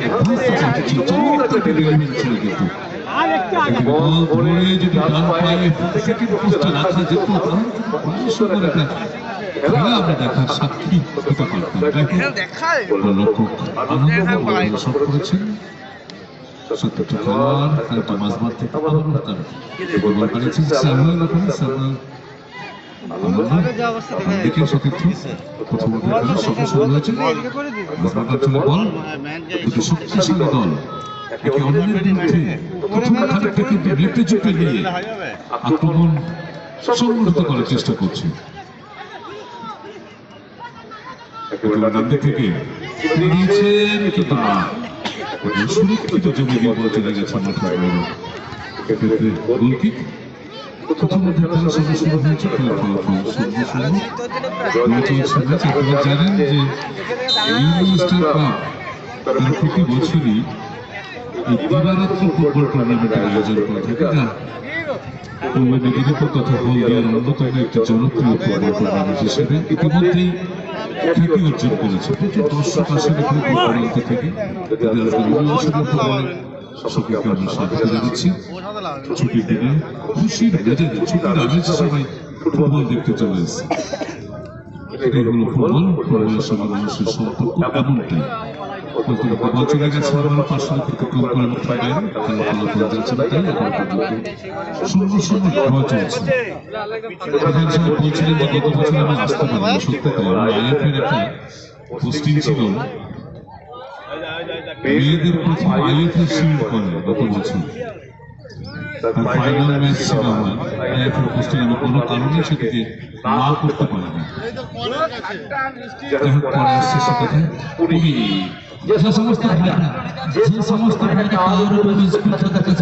দেখার সাক্ষী হতে পারতেন। সত্যটা খেলোয়াড় খানিকটা মাঝমাঠ থেকে আবারও তার গোল বানিয়েছেন স্যামুয়েল ওখানে স্যামুয়েল দেখে সতীর্থ প্রথম শুরু হয়েছে মাঝমাঠ অঞ্চলে বল দুটি শক্তিশালী দল একে অন্যের বিরুদ্ধে প্রথম খানিকটা কিন্তু নেটে চুপে নিয়ে আক্রমণ সংগঠিত করার চেষ্টা করছে। ডান দিক থেকে নিয়েছেন কিন্তু না সুরক্ষিত জমি দিয়ে বল চলে গেছে মাঠে গোলকিক প্রথম খেলার সঙ্গে শুরু হয়েছে আপনারা জানেন যে ইউনিভার্সিটি ক্লাব তারা প্রতি বছরই এই দিবারাত্রি ফুটবল টুর্নামেন্টের আয়োজন করে থাকে যা পূর্ব মেদিনীপুর তথা হলদিয়ার অন্যতম একটি জনপ্রিয় ফুটবল টুর্নামেন্ট হিসেবে ইতিমধ্যেই খ্যাতি অর্জন করেছে। প্রচুর দর্শক আসেন এখানে দূর থেকে সকলকে আমরা স্বাগত জানাচ্ছি। ছুটির দিনে খুশির মেজাজে ছুটির আমেজ সবাই ফুটবল দেখতে চলে এসেছে। এটাই হলো ফুটবল, ফুটবলের সঙ্গে মানুষের সম্পর্ক এমনটাই। বল চলে গেছে আমার পাশে অতিক্রম করে মুক্তি পায়নি, খেলা ফলাফল যাচ্ছে না, তাই এখন পর্যন্ত 0-0 ড্র চলছে। প্রধান সাহেব বলছিলেন যে গত বছর আমি আসতে পারিনি, সত্যি তাই। আমার আইএফএর একটা পোস্টিং ছিল, মেয়েদের প্রথম আইএফএ শিল্ড করে গত বছর, ফাইনাল ম্যাচ ছিল আমার আইএফএর পোস্টিং। আমি কোনো কারণে সেটাকে না করতে পারিনি। পরে আসছে সে কথা যে সমস্ত ভাইরা কারোর উপর স্কুল থেকে